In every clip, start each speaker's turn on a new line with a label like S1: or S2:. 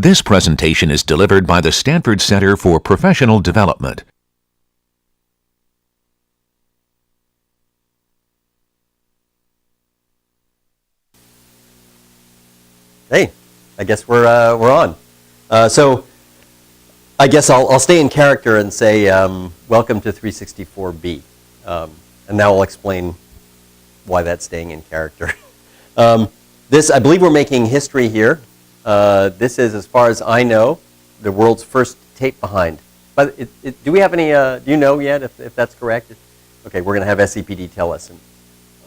S1: This presentation is delivered by the Stanford Center for Professional Development.
S2: Hey, I guess we're on. So I guess I'll stay in character and say welcome to 364B, and now I'll explain why that's staying in character. I believe we're making history here. This is, as far as I know, the world's first tape behind. But do we have any? Do you know yet if that's correct? Okay, we're going to have SCPD tell us, and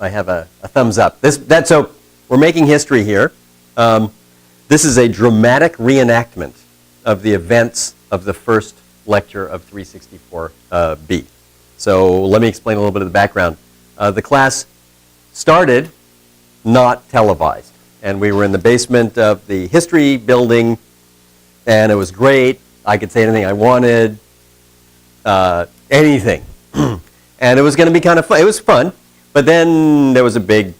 S2: I have a thumbs up. So we're making history here. This is a dramatic reenactment of the events of the first lecture of 364B. So let me explain a little bit of the background. The class started not televised, and we were in the basement of the history building, and it was great. I could say anything I wanted, anything. And it was going to be kind of fun. It was fun, but then there was a big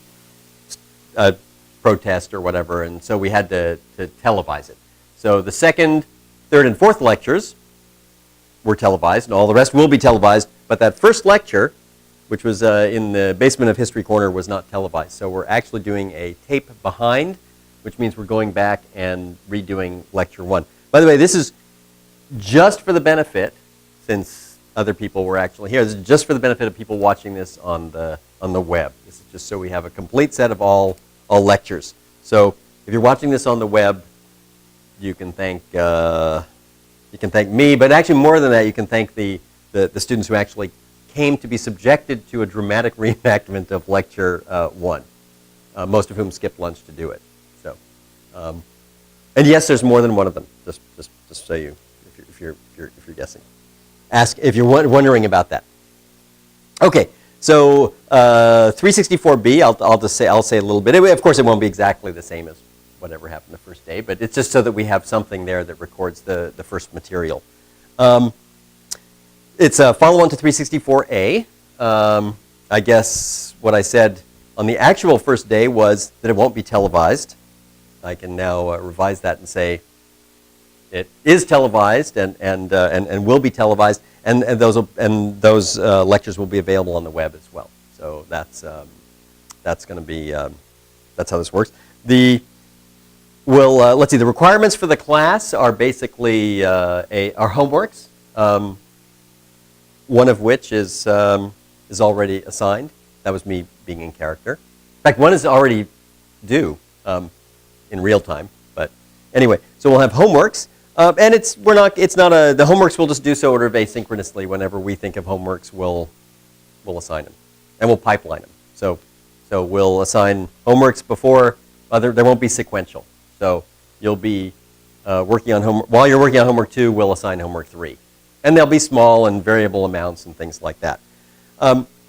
S2: protest or whatever, and so we had to televise it. So the second, third, and fourth lectures were televised, and all the rest will be televised, but that first lecture, which was in the basement of History Corner, was not televised. So we're actually doing a tape behind, which means we're going back and redoing lecture 1. By the way, this is just for the benefit, since other people were actually here, this is just for the benefit of people watching this on the web. This is just so we have a complete set of all lectures. So if you're watching this on the web, you can thank me, but actually more than that, you can thank the students who actually came to be subjected to a dramatic reenactment of lecture 1, most of whom skipped lunch to do it. So, and yes, there's more than one of them. Just so you, if you're guessing, ask if you're wondering about that. Okay, so 364B, I'll say a little bit. Of course, it won't be exactly the same as whatever happened the first day, but it's just so that we have something there that records the first material. It's a follow-on to 364A. I guess what I said on the actual first day was that it won't be televised. I can now revise that and say it is televised and will be televised, and those lectures will be available on the web as well. So that's going to be that's how this works. Let's see. The requirements for the class are basically our homeworks. One of which is already assigned. That was me being in character. In fact, one is already due in real time. But anyway, so we'll have homeworks, and the homeworks we'll just do so sort of asynchronously. Whenever we think of homeworks, we'll assign them, and we'll pipeline them. So we'll assign homeworks before there won't be sequential. So you'll be working on homework while you're working on homework 2. We'll assign homework 3. And they'll be small and variable amounts and things like that.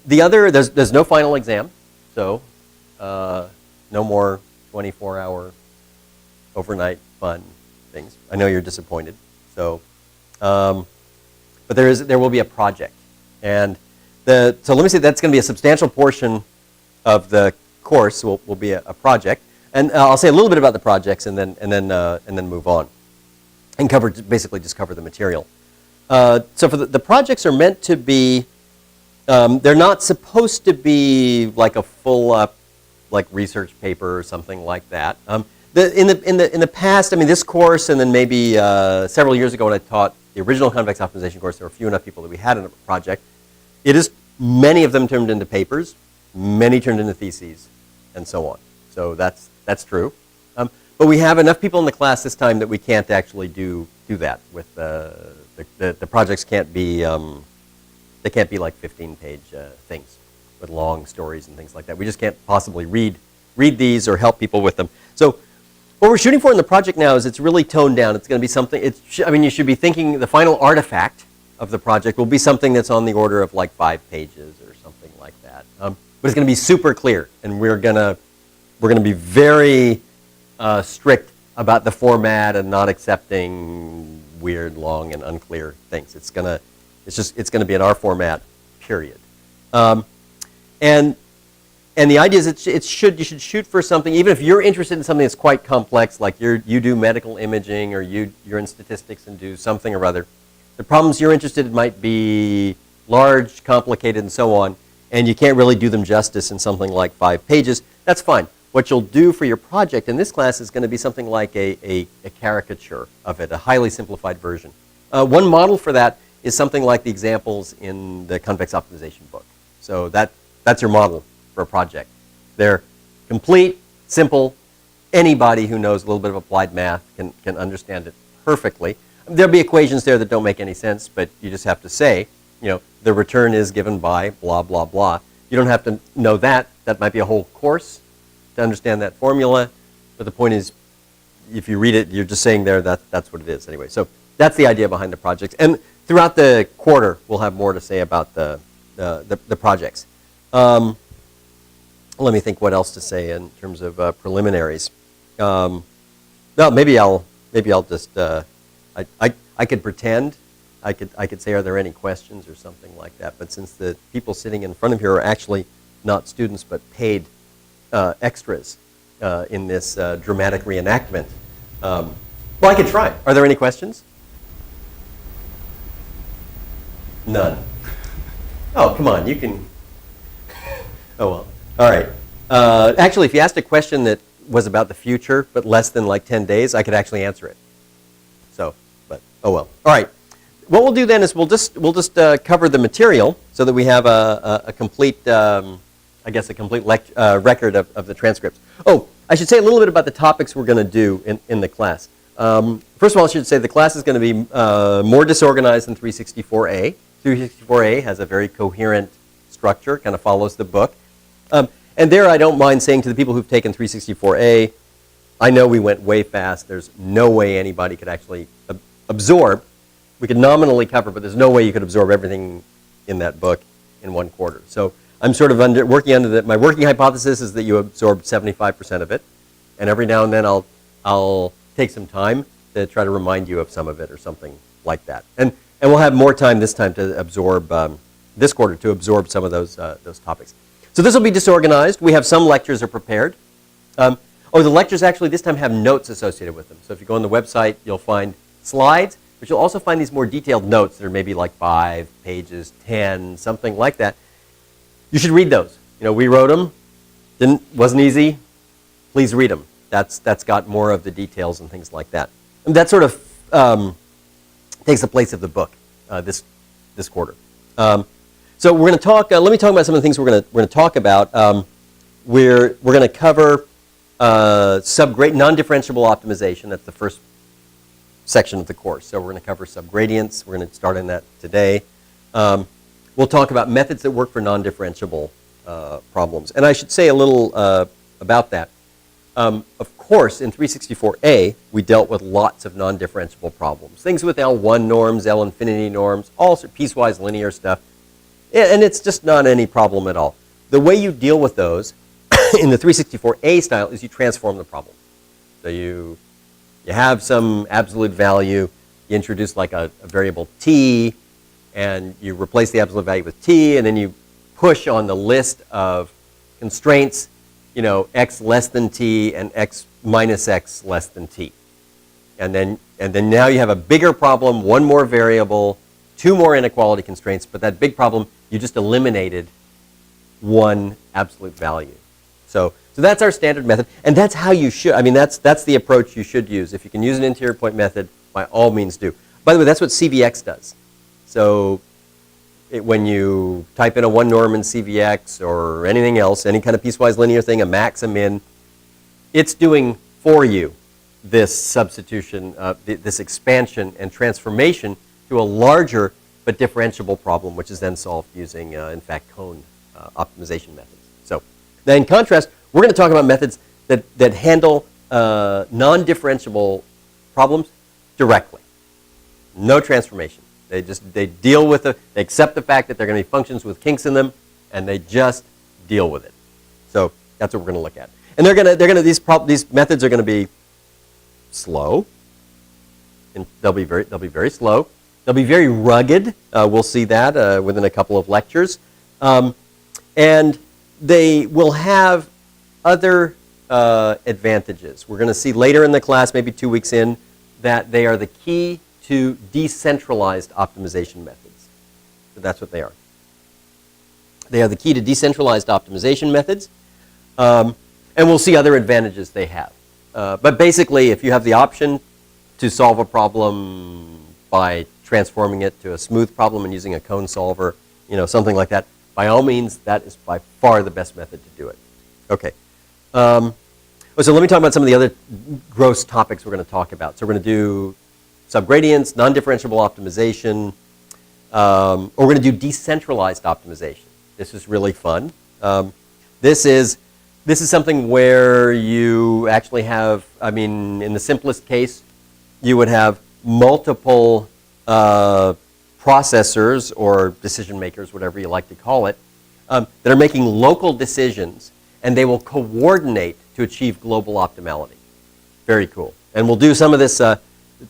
S2: There's no final exam, so no more 24-hour overnight fun things. I know you're disappointed. So, but there will be a project, and so let me say that's going to be a substantial portion of the course. Will be a project, and I'll say a little bit about the projects, and then move on, and basically just cover the material. So for the projects are meant to be, they're not supposed to be like a full-up like research paper or something like that. In the past, I mean, this course, and then maybe several years ago when I taught the original convex optimization course, there were few enough people that we had in a project. Many of them turned into papers, many turned into theses, and so on. So that's true. But we have enough people in the class this time that we can't actually do that with the projects can't be they can't be like 15-page things with long stories and things like that. We just can't possibly read these or help people with them. So what we're shooting for in the project now is it's really toned down. It's going to be something. You should be thinking the final artifact of the project will be something that's on the order of like 5 pages or something like that. But it's going to be super clear, and we're going to be very strict about the format and not accepting weird, long, and unclear things. It's gonna be in our format, period. And And the idea is you should shoot for something, even if you're interested in something that's quite complex, like you do medical imaging or you're in statistics and do something or other. The problems you're interested in might be large, complicated, and so on, and you can't really do them justice in something like 5 pages. That's fine. What you'll do for your project in this class is going to be something like a caricature of it, a highly simplified version. One model for that is something like the examples in the convex optimization book. So that's your model for a project. They're complete, simple. Anybody who knows a little bit of applied math can understand it perfectly. There'll be equations there that don't make any sense, but you just have to say, the return is given by blah, blah, blah. You don't have to know that. That might be a whole course to understand that formula. But the point is, if you read it, you're just saying there that's what it is anyway. So that's the idea behind the projects. And throughout the quarter, we'll have more to say about the projects. Let me think what else to say in terms of preliminaries. No, maybe I'll just I could pretend. I could say, are there any questions or something like that? But since the people sitting in front of you are actually not students but paid extras in this dramatic reenactment, well, I could try. Are there any questions? None. Oh, come on, you can. Oh, well. All right. Actually, if you asked a question that was about the future, but less than like 10 days, I could actually answer it. So, but, oh well. All right. What we'll do then is we'll just cover the material so that we have a complete, I guess, a complete record of the transcripts. Oh, I should say a little bit about the topics we're going to do in the class. First of all, I should say the class is going to be more disorganized than 364A. 364A has a very coherent structure, kind of follows the book. And there I don't mind saying to the people who've taken 364A, I know we went way fast. There's no way anybody could actually absorb. We could nominally cover, but there's no way you could absorb everything in that book in 1 quarter. So I'm sort of working under that. My working hypothesis is that you absorb 75% of it. And every now and then I'll take some time to try to remind you of some of it or something like that. And we'll have more time this time to absorb, this quarter, to absorb some of those topics. So this will be disorganized. We have some lectures are prepared. The lectures actually this time have notes associated with them. So if you go on the website, you'll find slides, but you'll also find these more detailed notes that are maybe like 5 pages, 10, something like that. You should read those. We wrote them. Wasn't easy. Please read them. That's got more of the details and things like that. And that sort of takes the place of the book this quarter. So we're going to talk. Let me talk about some of the things we're going to talk about. We're going to cover non-differentiable optimization. That's the first section of the course. So we're going to cover subgradients. We're going to start on that today. We'll talk about methods that work for non-differentiable problems. And I should say a little about that. Of course, in 364A, we dealt with lots of non-differentiable problems. Things with L1 norms, L infinity norms, all piecewise linear stuff. And it's just not any problem at all. The way you deal with those in the 364A style is you transform the problem. So you have some absolute value, you introduce like a variable t, and you replace the absolute value with t, and then you push on the list of constraints, x less than t and x minus x less than t. And then now you have a bigger problem, 1 more variable, 2 more inequality constraints, but that big problem, you just eliminated 1 absolute value. So that's our standard method, and that's how you should, that's the approach you should use. If you can use an interior point method, by all means do. By the way, that's what CVX does. So when you type in a 1 norm in CVX or anything else, any kind of piecewise linear thing, a max, a min, it's doing for you this substitution, this expansion and transformation to a larger but differentiable problem, which is then solved using, in fact, cone optimization methods. So, then in contrast, we're going to talk about methods that handle non-differentiable problems directly. No transformation. They deal with it. They accept the fact that they're going to be functions with kinks in them, and they just deal with it. So that's what we're going to look at. And these methods are going to be slow, and they'll be very slow. They'll be very rugged. We'll see that within a couple of lectures. And they will have other advantages. We're going to see later in the class, maybe 2 weeks in, that they are the key to decentralized optimization methods. So that's what they are. They are the key to decentralized optimization methods, and we'll see other advantages they have. But basically, if you have the option to solve a problem by transforming it to a smooth problem and using a cone solver, something like that, by all means, that is by far the best method to do it. Okay. So let me talk about some of the other gross topics we're going to talk about. So we're going to do subgradients, non-differentiable optimization, or we're going to do decentralized optimization. This is really fun. This is something where you actually have, in the simplest case, you would have multiple processors or decision makers, whatever you like to call it, that are making local decisions, and they will coordinate to achieve global optimality. Very cool. And we'll do some of this.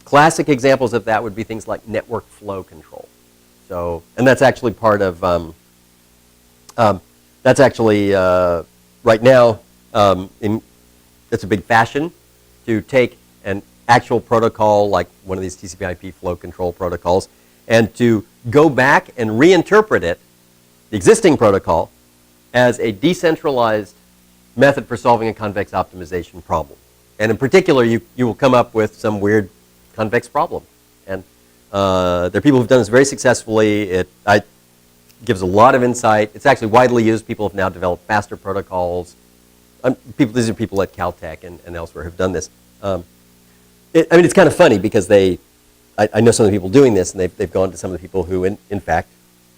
S2: Classic examples of that would be things like network flow control. So, and that's actually part of, right now, it's a big fashion to take an actual protocol like one of these TCP/IP flow control protocols and to go back and reinterpret it, the existing protocol, as a decentralized method for solving a convex optimization problem. And in particular, you will come up with some weird convex problem. And there are people who've done this very successfully. It gives a lot of insight. It's actually widely used. People have now developed faster protocols. These are people at Caltech and elsewhere who've done this. It's kind of funny because I know some of the people doing this, and they've gone to some of the people who, in fact,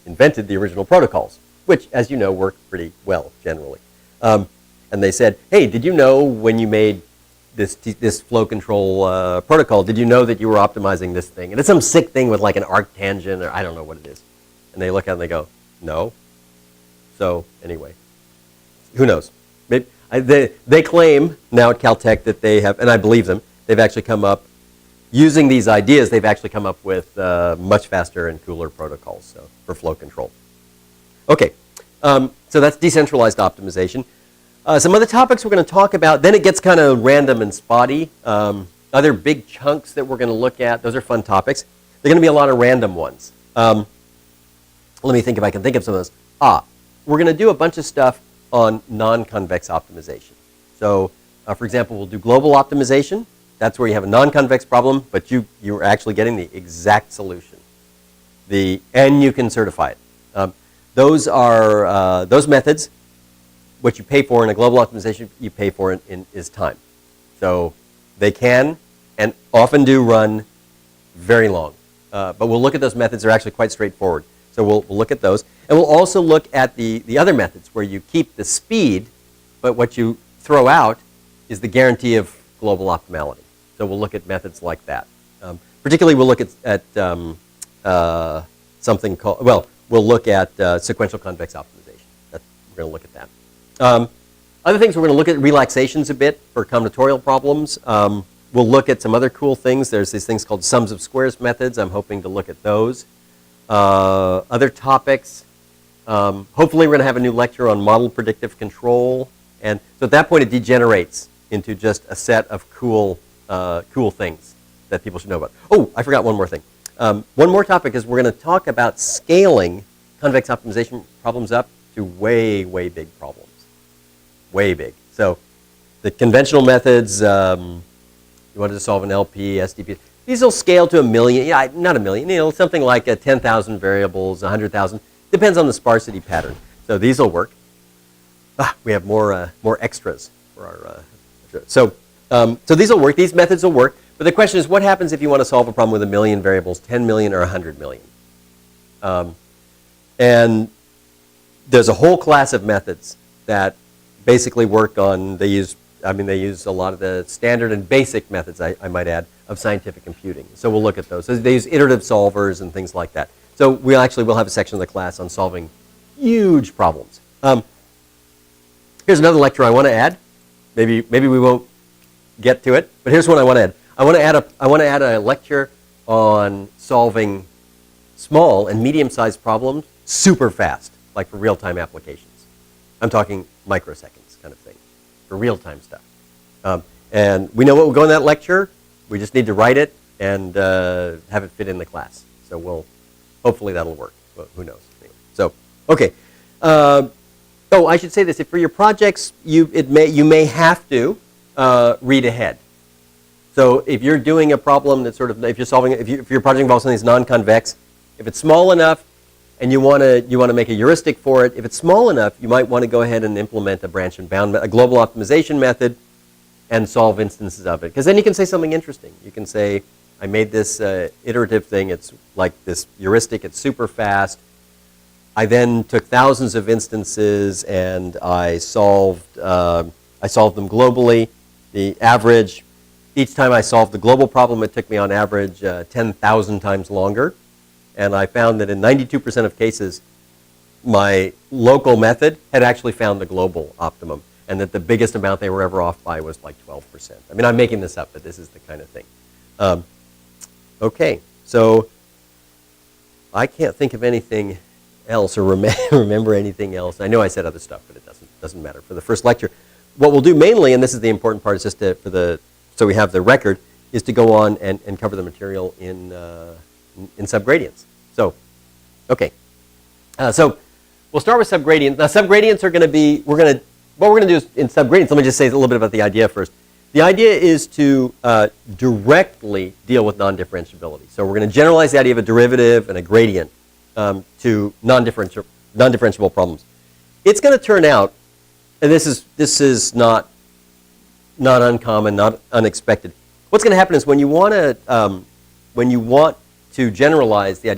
S2: invented the original protocols, which, as you know, work pretty well generally. And they said, hey, did you know when you made this flow control protocol, did you know that you were optimizing this thing? And it's some sick thing with like an arctangent, or I don't know what it is. And they look at it and they go, no. So anyway, who knows? Maybe, they claim now at Caltech that they have, and I believe them, they've actually come up, using these ideas, they've actually come up with much faster and cooler protocols for flow control. Okay, so that's decentralized optimization. Some other topics we're going to talk about, then it gets kind of random and spotty. Other big chunks that we're going to look at, those are fun topics. They're going to be a lot of random ones. Let me think if I can think of some of those. We're going to do a bunch of stuff on non-convex optimization. So, for example, we'll do global optimization. That's where you have a non-convex problem, but you're actually getting the exact solution. And you can certify it. Those methods, what you pay for in a global optimization, you pay for is time. So they can and often do run very long. But we'll look at those methods. They're actually quite straightforward. So we'll look at those. And we'll also look at the other methods where you keep the speed, but what you throw out is the guarantee of global optimality. So we'll look at methods like that. Particularly, we'll look at something called, we'll look at sequential convex optimization. We're going to look at that. Other things, we're going to look at relaxations a bit for combinatorial problems. We'll look at some other cool things. There's these things called sums of squares methods. I'm hoping to look at those. Other topics. Hopefully, we're going to have a new lecture on model predictive control. And so at that point, it degenerates into just a set of cool things that people should know about. Oh, I forgot one more thing. One more topic is we're going to talk about scaling convex optimization problems up to way, way big problems. Way big. So the conventional methods, you wanted to solve an LP, SDP, these will scale to 1 million, not 1 million, something like 10,000 variables, 100,000. Depends on the sparsity pattern. So these will work. We have more extras for our, so these will work, these methods will work. But the question is, what happens if you want to solve a problem with 1 million variables, 10 million, or 100 million? And there's a whole class of methods that basically work on, they use a lot of the standard and basic methods, I might add, of scientific computing. So we'll look at those. So they use iterative solvers and things like that. So we'll have a section of the class on solving huge problems. Here's another lecture I want to add. Maybe we won't get to it, but here's what I want to add. I want to add a lecture on solving small and medium-sized problems super fast, like for real-time applications. I'm talking microseconds kind of thing for real-time stuff. And we know what will go in that lecture. We just need to write it and have it fit in the class. So hopefully that'll work. Well, who knows? Anyway. So, okay. Oh, I should say this. If for your projects, you may have to read ahead. So if you're doing a problem that's sort of, if your project involves something that's non-convex, if it's small enough and you want to make a heuristic for it, if it's small enough, you might want to go ahead and implement a branch and bound, a global optimization method, and solve instances of it. Because then you can say something interesting. You can say, I made this iterative thing. It's like this heuristic. It's super fast. I then took thousands of instances and I solved them globally. The average, each time I solved the global problem, it took me on average 10,000 times longer. And I found that in 92% of cases, my local method had actually found the global optimum, and that the biggest amount they were ever off by was like 12%. I mean, I'm making this up, but this is the kind of thing. Okay, so I can't think of anything else or remember anything else. I know I said other stuff, but it doesn't matter. For the first lecture, what we'll do mainly, and this is the important part, is just so we have the record, is to go on and cover the material in subgradients. So, okay. So we'll start with subgradients. Now, subgradients are going to be, what we're going to do is in subgradients, let me just say a little bit about the idea first. The idea is to directly deal with non-differentiability. So we're going to generalize the idea of a derivative and a gradient to non-differentiable problems. It's going to turn out, and this is not uncommon, not unexpected. What's going to happen is when you want to generalize the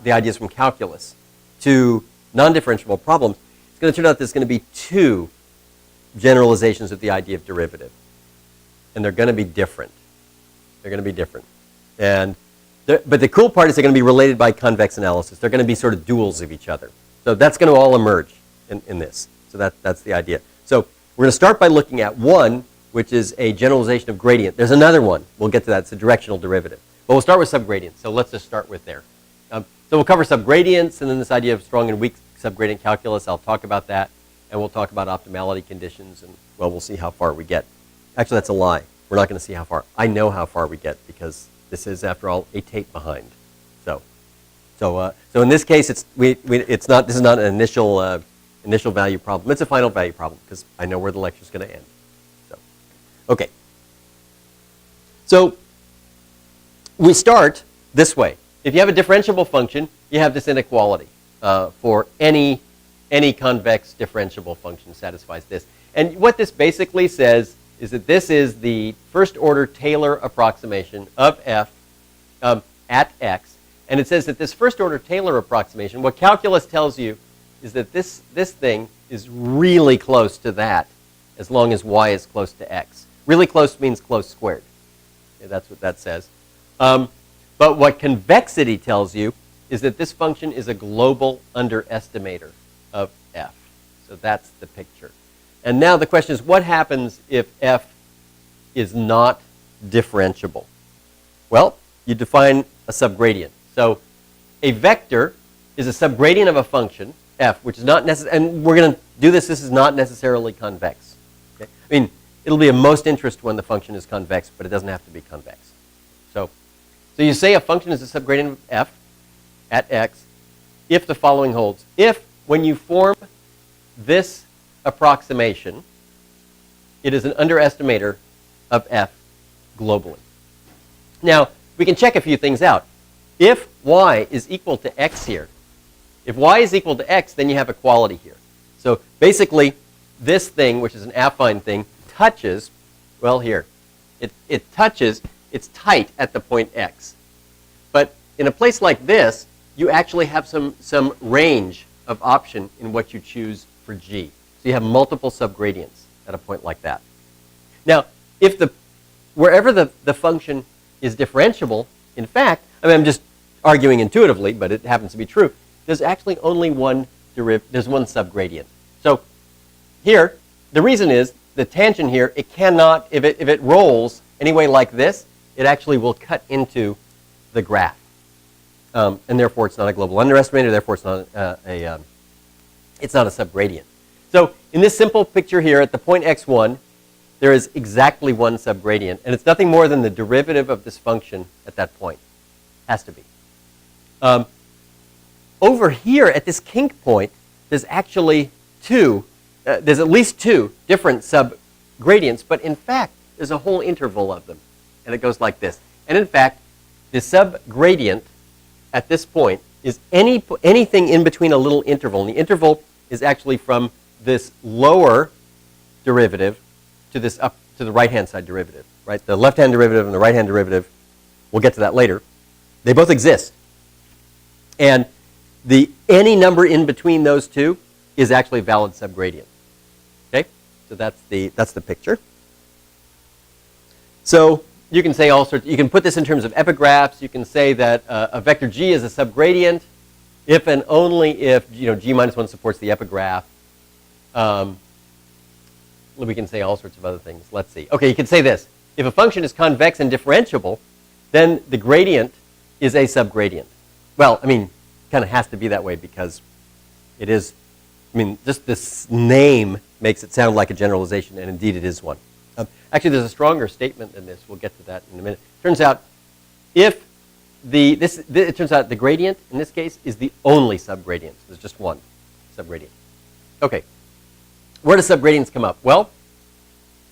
S2: ideas from calculus to non-differentiable problems, it's going to turn out there's going to be two generalizations of the idea of derivative, and they're going to be different. They're going to be different, but the cool part is they're going to be related by convex analysis. They're going to be sort of duals of each other. So that's going to all emerge in this. So that's the idea. So we're going to start by looking at one, which is a generalization of gradient. There's another one. We'll get to that. It's a directional derivative. But we'll start with subgradients. So let's just start with there. So we'll cover subgradients, and then this idea of strong and weak subgradient calculus. I'll talk about that, and we'll talk about optimality conditions, and, well, we'll see how far we get. Actually, that's a lie. We're not going to see how far. I know how far we get because this is, after all, a tape behind. So in this case, this is not an initial value problem. It's a final value problem because I know where the lecture is going to end. So, okay. So we start this way. If you have a differentiable function, you have this inequality for any convex differentiable function satisfies this. And what this basically says is that this is the first order Taylor approximation of f at x. And it says that this first order Taylor approximation, what calculus tells you is that this thing is really close to that as long as y is close to x. Really close means close squared. Okay, that's what that says. But what convexity tells you is that this function is a global underestimator of f. So that's the picture. And now the question is, what happens if f is not differentiable? Well, you define a subgradient. So a vector is a subgradient of a function, f, which is not necessarily, and we're going to do this, this is not necessarily convex. Okay? I mean, it'll be of most interest when the function is convex, but it doesn't have to be convex. So you say a function is a subgradient of f at x if the following holds. If, when you form this approximation, it is an underestimator of f globally. Now, we can check a few things out. If y is equal to x here, if y is equal to x, then you have equality here. So basically, this thing, which is an affine thing, touches, well, here. It touches, it's tight at the point x. But in a place like this, you actually have some range of option in what you choose for g. So you have multiple subgradients at a point like that. Now, if wherever the function is differentiable, in fact, I mean, I'm just arguing intuitively, but it happens to be true, there's actually only there's one subgradient. So here, the reason is the tangent here, it cannot, if it rolls anyway like this, it actually will cut into the graph. And therefore, it's not a global underestimator, therefore it's not a subgradient. So in this simple picture here, at the point x1, there is exactly one subgradient, and it's nothing more than the derivative of this function at that point. Has to be. Over here at this kink point, there's actually there's at least two different subgradients, but in fact, there's a whole interval of them, and it goes like this. And in fact, the subgradient at this point is anything in between a little interval, and the interval is actually from this lower derivative to this up to the right-hand side derivative, right? The left-hand derivative and the right-hand derivative, we'll get to that later. They both exist. And any number in between those two is actually a valid subgradient. Okay? So that's the picture. So you can say all sorts, you can put this in terms of epigraphs. You can say that a vector G is a subgradient if and only if G minus 1 supports the epigraph. We can say all sorts of other things. Let's see. Okay, you can say this. If a function is convex and differentiable, then the gradient is a subgradient. Well, I mean, kind of has to be that way because it is, I mean, just this name makes it sound like a generalization, and indeed it is one. Actually, there's a stronger statement than this. We'll get to that in a minute. Turns out, it turns out the gradient in this case is the only subgradient. There's just one subgradient. Okay. Where do subgradients come up? Well,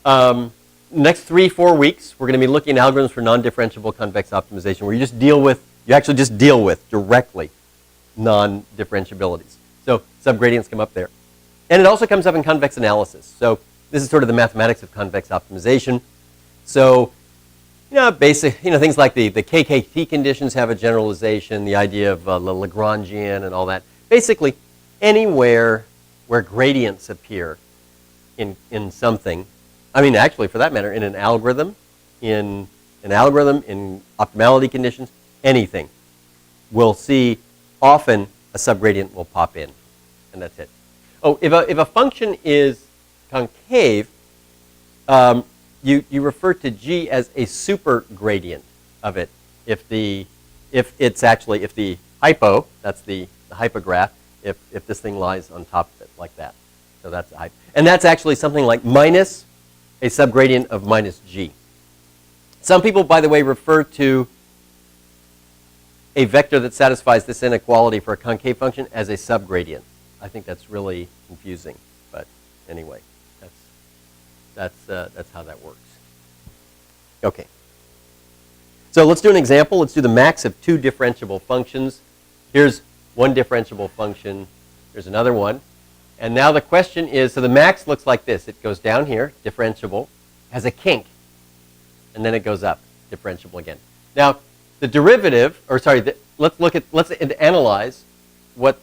S2: next 3-4 weeks, we're going to be looking at algorithms for non-differentiable convex optimization, where you actually just deal with directly non-differentiabilities. So subgradients come up there. And it also comes up in convex analysis. So this is sort of the mathematics of convex optimization. So, basic, things like the KKT conditions have a generalization, the idea of the Lagrangian and all that. Basically, anywhere where gradients appear in something, I mean, actually, for that matter, in an algorithm, in optimality conditions, anything, we'll see often a subgradient will pop in, and that's it. Oh, if a function is concave, you refer to G as a supergradient of it. If the hypo, that's the hypograph, if this thing lies on top of it like that. So that's a hypo. And that's actually something like minus a subgradient of minus G. Some people, by the way, refer to a vector that satisfies this inequality for a concave function as a subgradient. I think that's really confusing, but anyway, that's how that works. Okay. So let's do an example. Let's do the max of two differentiable functions. Here's one differentiable function. There's another one. And now the question is, so the max looks like this. It goes down here, differentiable, has a kink, and then it goes up, differentiable again. Now, the derivative, let's analyze what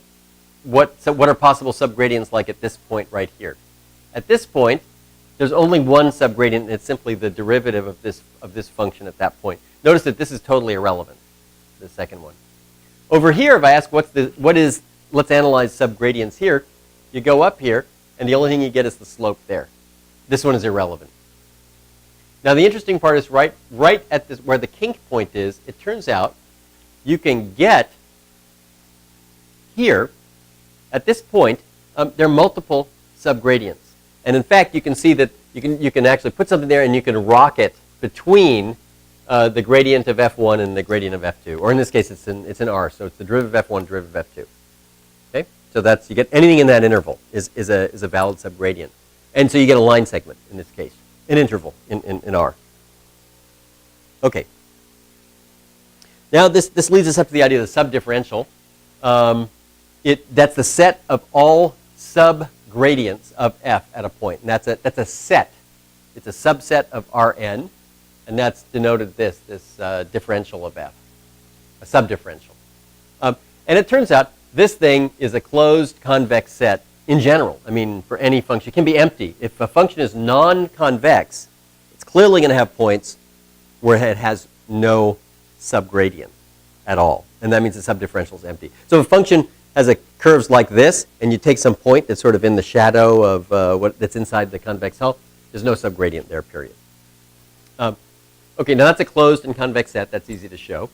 S2: are possible subgradients like at this point right here. At this point, there's only one subgradient, and it's simply the derivative of this function at that point. Notice that this is totally irrelevant, the second one. Over here, if I ask let's analyze subgradients here, you go up here, and the only thing you get is the slope there. This one is irrelevant. Now, the interesting part is right at this, where the kink point is, it turns out you can get here, at this point, there are multiple subgradients. And in fact, you can see that you can actually put something there and you can rocket between the gradient of F1 and the gradient of F2. Or in this case, it's in R, so it's the derivative of F1, derivative of F2. Okay? So you get anything in that interval is a valid subgradient. And so you get a line segment in this case, an interval in R. Okay. Now this leads us up to the idea of the subdifferential. That's the set of all subgradients of f at a point. And that's a set. It's a subset of Rn, and that's denoted this differential of f, a subdifferential. And it turns out this thing is a closed convex set in general. I mean, for any function. It can be empty. If a function is non-convex, it's clearly going to have points where it has no subgradient at all. And that means the subdifferential is empty. So if a function has curves like this, and you take some point that's sort of in the shadow of that's inside the convex hull, there's no subgradient there, period. Okay, now that's a closed and convex set. That's easy to show.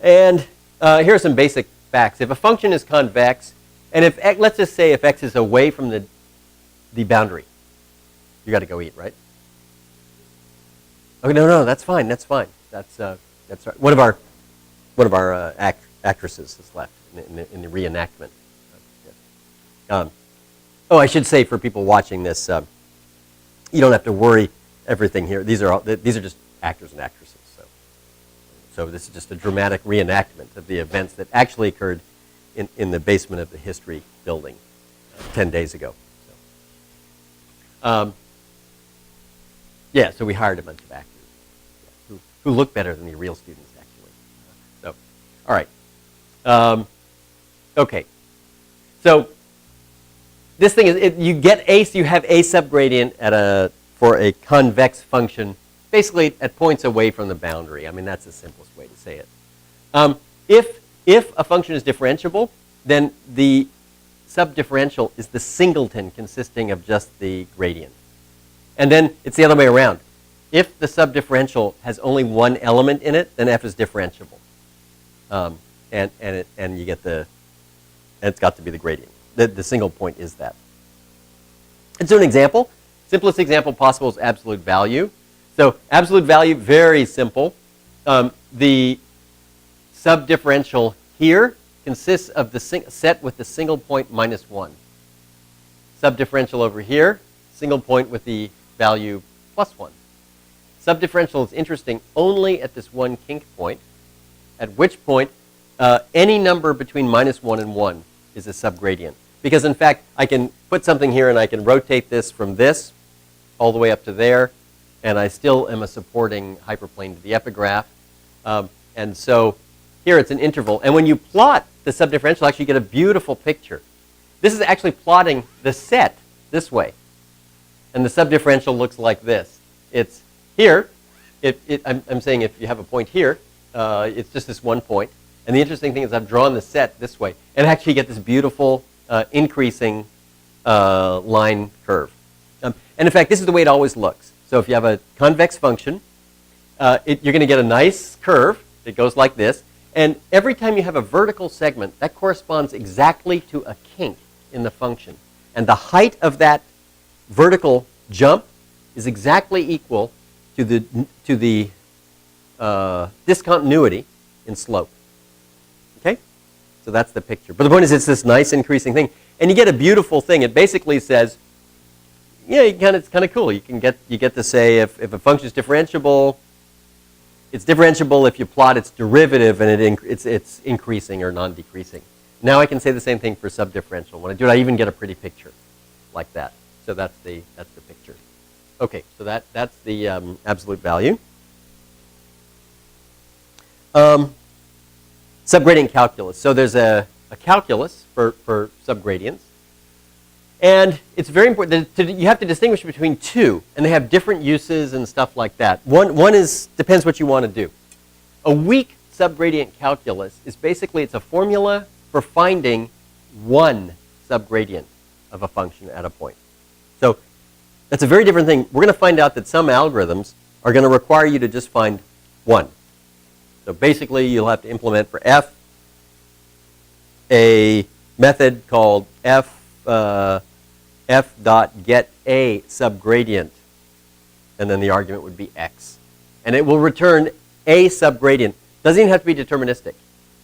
S2: And here are some basic facts. If a function is convex, and let's just say if x is away from the the boundary. You got to go eat, right? Oh no, that's fine. That's fine. That's right. One of our actresses is left in the reenactment. Oh, I should say for people watching this, you don't have to worry everything here. These are just actors and actresses. So this is just a dramatic reenactment of the events that actually occurred in the basement of the history building 10 days ago. So, yeah, so we hired a bunch of actors who look better than the real students, actually. So, all right. Okay. So this thing is, you have a subgradient for a convex function, basically at points away from the boundary. I mean, that's the simplest way to say it. If a function is differentiable, then the subdifferential is the singleton consisting of just the gradient. And then it's the other way around. If the subdifferential has only one element in it, then f is differentiable. And you get it's got to be the gradient. The single point is that. Let's do an example. Simplest example possible is absolute value. So absolute value, very simple. The subdifferential here consists of the set with the single point minus 1. Subdifferential over here, single point with the value plus 1. Subdifferential is interesting only at this one kink point, at which point any number between minus 1 and 1 is a subgradient. Because in fact, I can put something here and I can rotate this from this all the way up to there, and I still am a supporting hyperplane to the epigraph. And so here it's an interval. And when you plot the subdifferential, actually you get a beautiful picture. This is actually plotting the set this way. And the subdifferential looks like this. It's here. I'm saying if you have a point here, it's just this one point. And the interesting thing is I've drawn the set this way. And actually you get this beautiful increasing line curve. And in fact, this is the way it always looks. So if you have a convex function, you're going to get a nice curve. It goes like this. And every time you have a vertical segment, that corresponds exactly to a kink in the function. And the height of that vertical jump is exactly equal to the discontinuity in slope. Okay? So that's the picture. But the point is it's this nice increasing thing. And you get a beautiful thing. It basically says, yeah, it's kind of cool. You get to say if a function is differentiable, it's differentiable if you plot its derivative and it's increasing or non-decreasing. Now I can say the same thing for subdifferential. When I do it, I even get a pretty picture like that. So that's the picture. Okay, so that's the absolute value. Subgradient calculus. So there's a calculus for subgradients. And it's very important that you have to distinguish between two, and they have different uses and stuff like that. One depends what you want to do. A weak subgradient calculus is basically, it's a formula for finding one subgradient of a function at a point. So that's a very different thing. We're going to find out that some algorithms are going to require you to just find one. So basically, you'll have to implement for f a method called f dot get a subgradient, and then the argument would be x. And it will return a subgradient. Doesn't even have to be deterministic.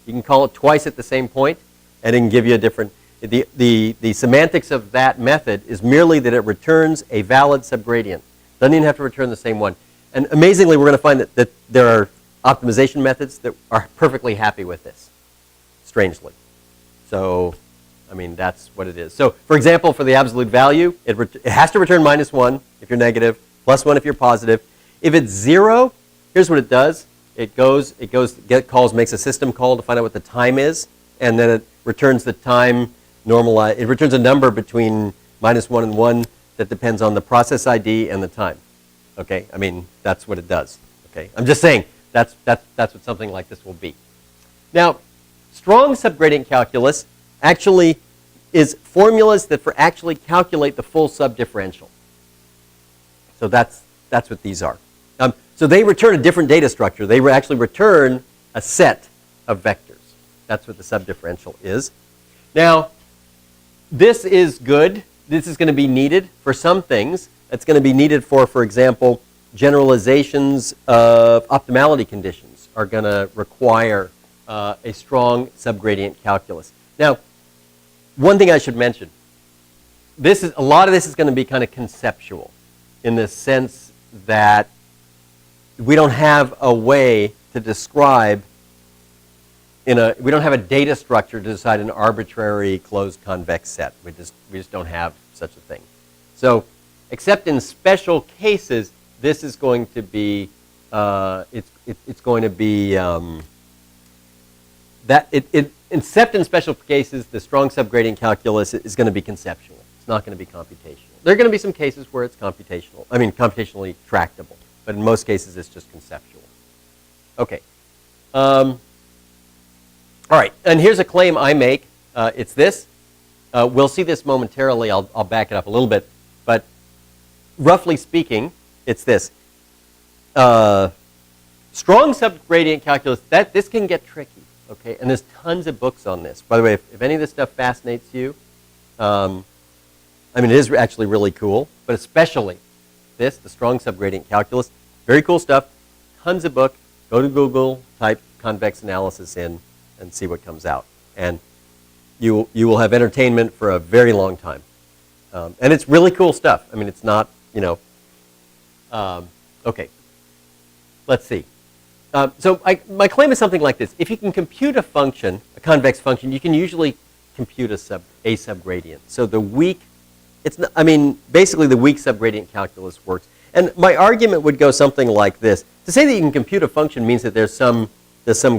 S2: You can call it twice at the same point, and it can give you a different, the semantics of that method is merely that it returns a valid subgradient. Doesn't even have to return the same one. And amazingly, we're going to find that there are optimization methods that are perfectly happy with this, strangely. So, I mean, that's what it is. So, for example, for the absolute value, it has to return minus 1 if you're negative, plus 1 if you're positive. If it's 0, here's what it does. It goes, get calls, makes a system call to find out what the time is, and then it returns the time normalized. It returns a number between minus 1 and 1 that depends on the process ID and the time. Okay, I mean, that's what it does. Okay, I'm just saying that's what something like this will be. Now, strong subgradient calculus actually is formulas that actually calculate the full subdifferential. So that's what these are. So they return a different data structure. They actually return a set of vectors. That's what the subdifferential is. Now, this is good this is going to be needed for some things. It's going to be needed for example, generalizations of optimality conditions are going to require a strong subgradient calculus. Now, one thing I should mention, a lot of this is going to be kind of conceptual in the sense that we don't have a way to describe we don't have a data structure to decide an arbitrary closed convex set. We just don't have such a thing. So, except in special cases, this is going to be it's going to be except in special cases, the strong subgradient calculus is going to be conceptual. It's not going to be computational. There are going to be some cases where it's computationally tractable, but in most cases, it's just conceptual. Okay. All right, and here's a claim I make. It's this. We'll see this momentarily. I'll back it up a little bit, but roughly speaking, it's this. Strong subgradient calculus, this can get tricky, okay? And there's tons of books on this. By the way, if any of this stuff fascinates you, I mean, it is actually really cool, but especially the strong subgradient calculus, very cool stuff, tons of book. Go to Google, type convex analysis in, and see what comes out. And you will have entertainment for a very long time. And it's really cool stuff. I mean, it's not, okay. Let's see. So my claim is something like this. If you can compute a function, a convex function, you can usually compute a subgradient. So the weak, basically the weak subgradient calculus works. And my argument would go something like this. To say that you can compute a function means that there's some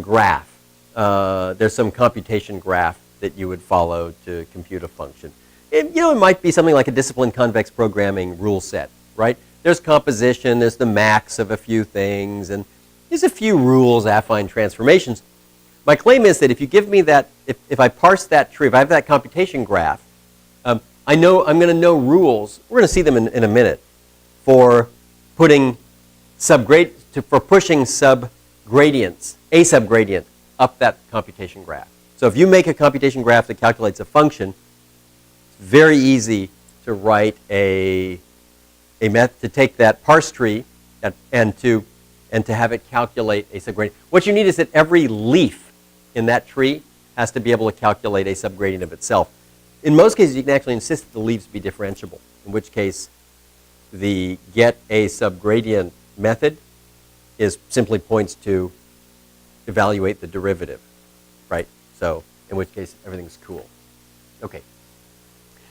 S2: graph. There's some computation graph that you would follow to compute a function. It might be something like a disciplined convex programming rule set, right? There's composition, there's the max of a few things, and there's a few rules, affine transformations. My claim is that if you give me that, if I parse that tree, if I have that computation graph, I'm going to know rules. We're going to see them in a minute for pushing subgradients, a subgradient up that computation graph. So if you make a computation graph that calculates a function, it's very easy to write a method to take that parse tree and to have it calculate a subgradient. What you need is that every leaf in that tree has to be able to calculate a subgradient of itself. In most cases, you can actually insist that the leaves be differentiable, in which case the get a subgradient method simply points to evaluate the derivative, right? So in which case everything's cool. Okay.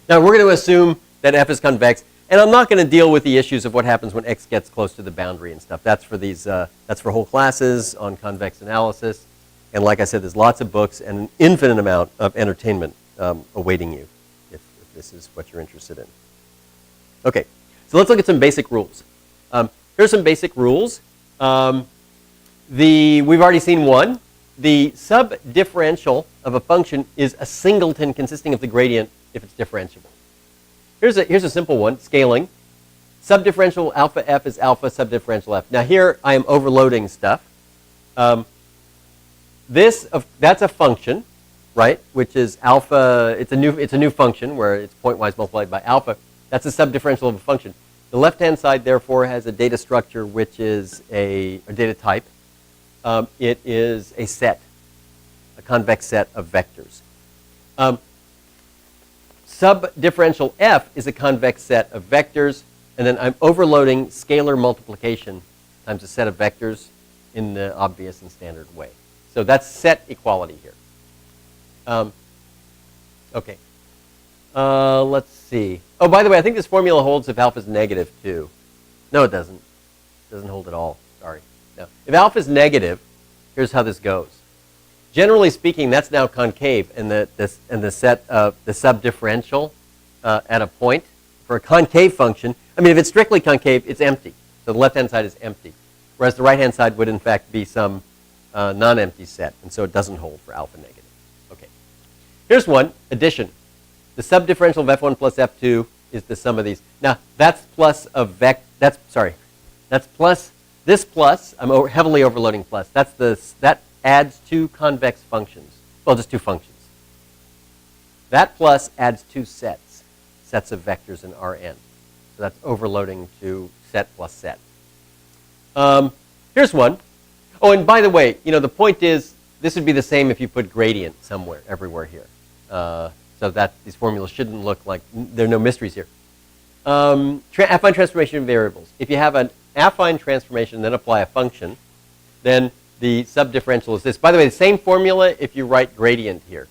S2: Now we're going to assume that f is convex, and I'm not going to deal with the issues of what happens when x gets close to the boundary and stuff. That's for that's for whole classes on convex analysis. And like I said, there's lots of books and an infinite amount of entertainment awaiting you if this is what you're interested in. Okay, so let's look at some basic rules. Here's some basic rules. We've already seen one. The subdifferential of a function is a singleton consisting of the gradient if it's differentiable. Here's a simple one, scaling. Subdifferential alpha f is alpha subdifferential f. Now here I am overloading stuff. That's a function, right? Which is alpha. It's a new function where it's pointwise multiplied by alpha. That's a subdifferential of a function. The left-hand side, therefore, has a data structure which is a data type. It is a set, a convex set of vectors. Subdifferential f is a convex set of vectors, and then I'm overloading scalar multiplication times a set of vectors in the obvious and standard way. So that's set equality here. Okay. Let's see. Oh, by the way, I think this formula holds if alpha is negative too. No, it doesn't. It doesn't hold at all. Sorry. No. If alpha is negative, here's how this goes. Generally speaking, that's now concave, and the set of the subdifferential at a point for a concave function. I mean, if it's strictly concave, it's empty. So the left-hand side is empty, whereas the right-hand side would in fact be some non-empty set, and so it doesn't hold for alpha negative. Okay. Here's one, addition. The subdifferential of f1 plus f2 is the sum of these. Now that's plus a that's plus this plus. I'm heavily overloading plus. That adds two convex functions. Well, just two functions. That plus adds two sets. sets of vectors in Rn. So that's overloading to set plus set. Here's one. Oh, and by the way, the point is, this would be the same if you put gradient somewhere, everywhere here. So that these formulas shouldn't look like, there are no mysteries here. Affine transformation of variables. If you have an affine transformation and then apply a function, then the subdifferential is this. By the way, the same formula if you write gradient here.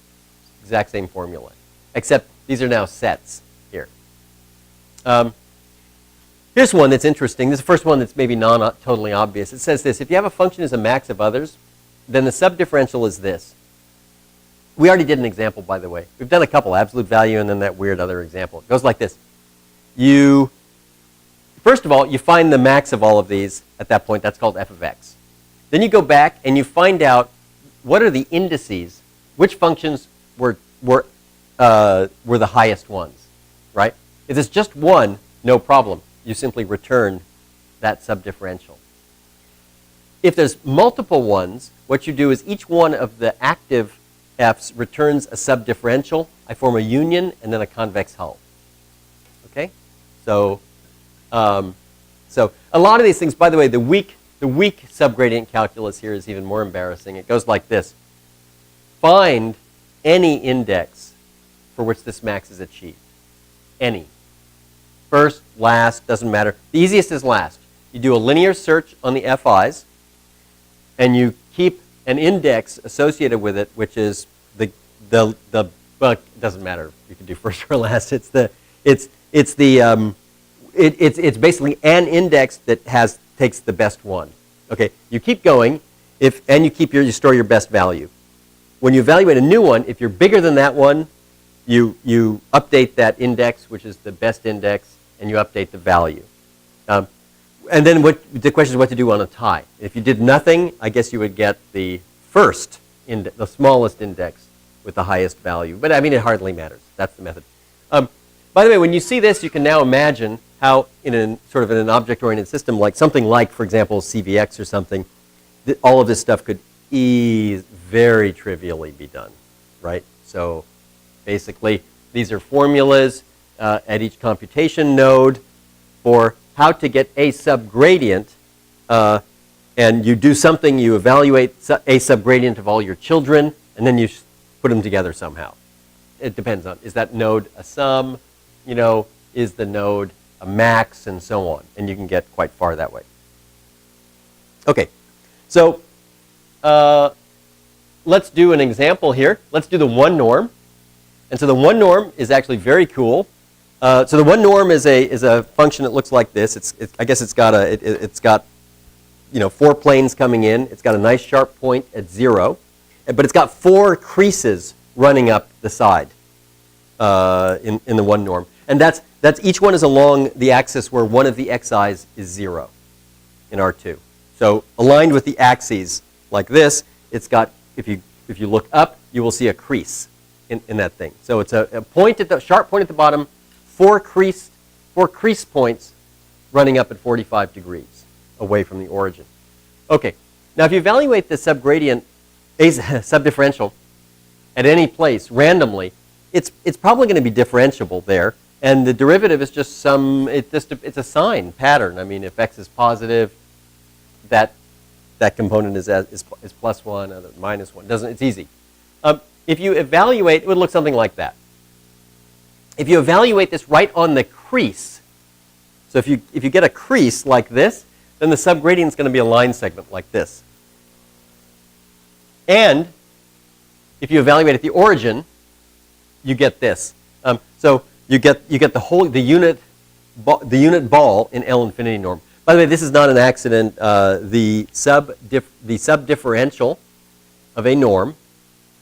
S2: Exact same formula. Except these are now sets here. Here's one that's interesting. This is the first one that's maybe non-totally obvious. It says this. If you have a function as a max of others, then the subdifferential is this. We already did an example, by the way. We've done a couple, absolute value and then that weird other example. It goes like this. First of all, you find the max of all of these at that point. That's called f of x. Then you go back and you find out what are the indices, which functions were the highest ones, right? If it's just one, no problem. You simply return that subdifferential. If there's multiple ones, what you do is each one of the active f's returns a subdifferential. I form a union and then a convex hull. Okay? So a lot of these things, by the way, the weak subgradient calculus here is even more embarrassing. It goes like this. Find any index for which this max is achieved. Any. First, last, doesn't matter. The easiest is last. You do a linear search on the FIs, and you keep an index associated with it, which is well, it doesn't matter. You can do first or last. It's basically an index that takes the best one. Okay, you keep going, and you store your best value. When you evaluate a new one, if you're bigger than that one, you update that index, which is the best index, and you update the value. And then the question is what to do on a tie. If you did nothing, I guess you would get the first, the smallest index with the highest value. But I mean, it hardly matters. That's the method. By the way, when you see this, you can now imagine how in an object-oriented system, like something like, for example, CVX or something, all of this stuff could very trivially be done, right? So basically, these are formulas at each computation node for how to get a subgradient, and you do something, you evaluate a subgradient of all your children, and then you put them together somehow. It depends on, is that node a sum, is the node a max, and so on. And you can get quite far that way. Okay, so let's do an example here. Let's do the one norm. And so the one norm is actually very cool. So the one norm is a function that looks like this. I guess it's got 4 planes coming in. It's got a nice sharp point at 0, but it's got 4 creases running up the side in the one norm. And that's each one is along the axis where one of the xi's is 0 in R2. So aligned with the axes like this, it's got, if you look up, you will see a crease in that thing. So it's a point at the sharp point at the bottom, 4 crease points running up at 45 degrees away from the origin. Okay, now if you evaluate the subgradient, subdifferential at any place randomly, it's probably going to be differentiable there, and the derivative is just it's a sign pattern. I mean, if x is positive, that component is plus 1, minus 1. It's easy. If you evaluate, it would look something like that. If you evaluate this right on the crease, so if you get a crease like this, then the subgradient is going to be a line segment like this. And if you evaluate at the origin, you get this. So you get the unit ball in L infinity norm. By the way, this is not an accident. The subdifferential of a norm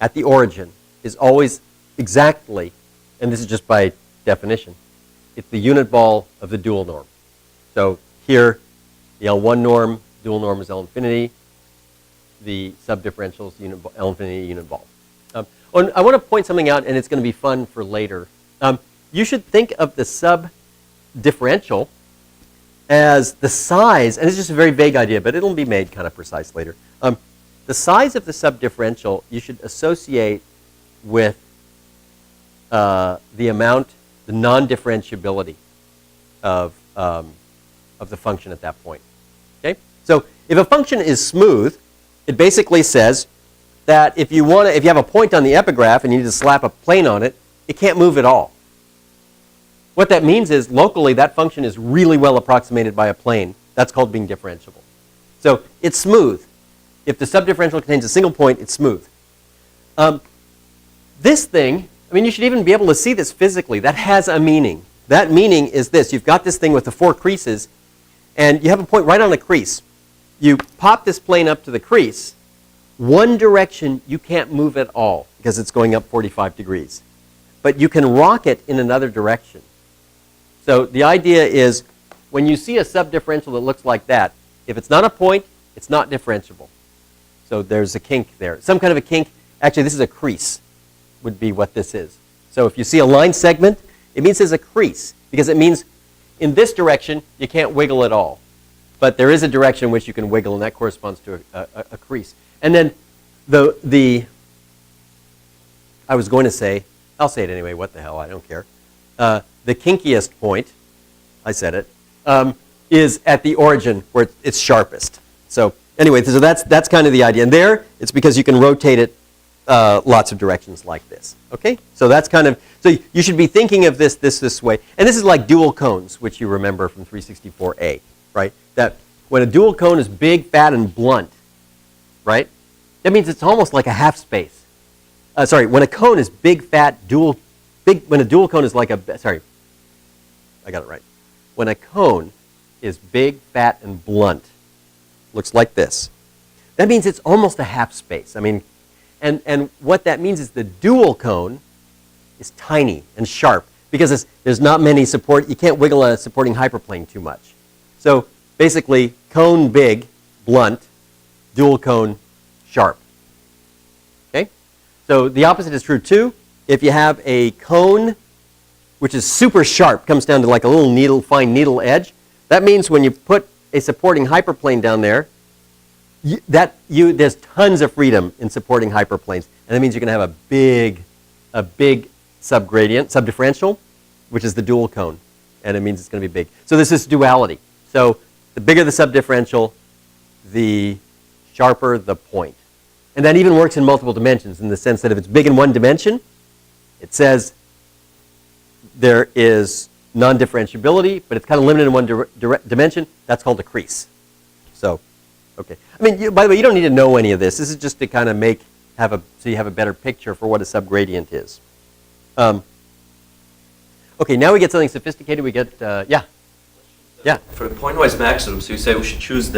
S2: at the origin is always exactly, and this is just by definition, it's the unit ball of the dual norm. So here, the L1 norm, dual norm is L infinity. The subdifferential is L infinity unit ball. I want to point something out, and it's going to be fun for later. You should think of the subdifferential as the size, and it's just a very vague idea, but it'll be made kind of precise later. The size of the subdifferential you should associate with the amount the non-differentiability of the function at that point. Okay? So if a function is smooth, it basically says that if you have a point on the epigraph and you need to slap a plane on it, it can't move at all. What that means is locally that function is really well approximated by a plane. That's called being differentiable. So it's smooth. If the subdifferential contains a single point, it's smooth. This thing, I mean, you should even be able to see this physically. That has a meaning. That meaning is this. You've got this thing with the 4 creases, and you have a point right on the crease. You pop this plane up to the crease. One direction you can't move at all because it's going up 45 degrees. But you can rock it in another direction. So the idea is when you see a subdifferential that looks like that, if it's not a point, it's not differentiable. So there's a kink there. Some kind of a kink. Actually, this is a crease would be what this is. So if you see a line segment, it means there's a crease because it means in this direction you can't wiggle at all. But there is a direction in which you can wiggle, and that corresponds to a crease. And then I was going to say, I'll say it anyway, what the hell, I don't care. The kinkiest point, I said it, is at the origin where it's sharpest. So anyway, so that's kind of the idea. And there, it's because you can rotate it lots of directions like this. Okay? So that's kind of, so you should be thinking of this way. And this is like dual cones, which you remember from 364A, right? That when a dual cone is big, fat, and blunt, right? That means it's almost like a half space. When a cone is big, fat, when a dual cone is like I got it right. When a cone is big, fat, and blunt, looks like this, that means it's almost a half space. I mean, and what that means is the dual cone is tiny and sharp because there's not many support. You can't wiggle a supporting hyperplane too much. So basically, cone big, blunt, dual cone sharp. Okay? So the opposite is true too. If you have a cone which is super sharp, comes down to like a little fine needle edge, that means when you put a supporting hyperplane down there, there's tons of freedom in supporting hyperplanes. And that means you're going to have a big subdifferential, which is the dual cone. And it means it's going to be big. So this is duality. So the bigger the subdifferential, the sharper the point. And that even works in multiple dimensions in the sense that if it's big in one dimension, it says there is non-differentiability, but it's kind of limited in one dimension. That's called a crease. So, okay. I mean, by the way, you don't need to know any of this. This is just to kind of so you have a better picture for what a subgradient is. Okay, now we get something sophisticated. We get, yeah.
S3: For the pointwise maximum, so you say we should choose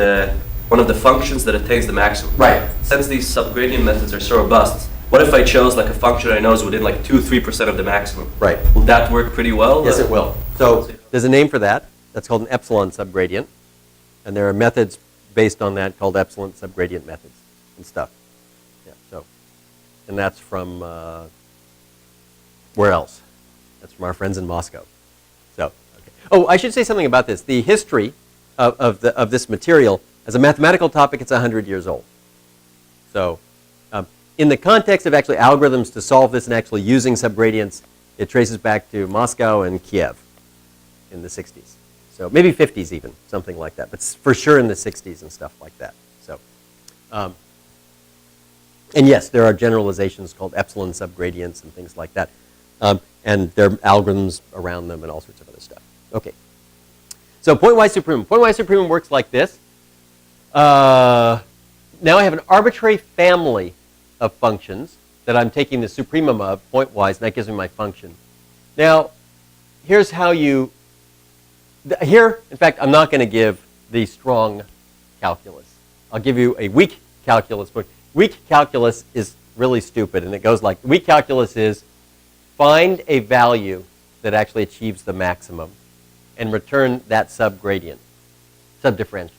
S3: one of the functions that attains the maximum.
S2: Right.
S3: Since these subgradient methods are so robust, what if I chose like a function I know is within like 2-3% of the maximum?
S2: Right.
S3: Will that work pretty well?
S2: Yes, it will. So there's a name for that. That's called an epsilon subgradient. And there are methods based on that called epsilon subgradient methods and stuff. Yeah, so, and that's from, where else? That's from our friends in Moscow. So, okay. Oh, I should say something about this. The history of this material, as a mathematical topic, it's 100 years old. So, in the context of actually algorithms to solve this and actually using subgradients, it traces back to Moscow and Kiev in the 60s. So maybe 50s even, something like that. But for sure in the 60s and stuff like that. So, and yes, there are generalizations called epsilon subgradients and things like that. And there are algorithms around them and all sorts of other stuff. Okay. So pointwise supremum. Pointwise supremum works like this. Now I have an arbitrary family of functions that I'm taking the supremum of pointwise, and that gives me my function. Now, here's how in fact, I'm not going to give the strong calculus. I'll give you a weak calculus. But weak calculus is really stupid, and it goes like, weak calculus is find a value that actually achieves the maximum and return that subgradient, subdifferential.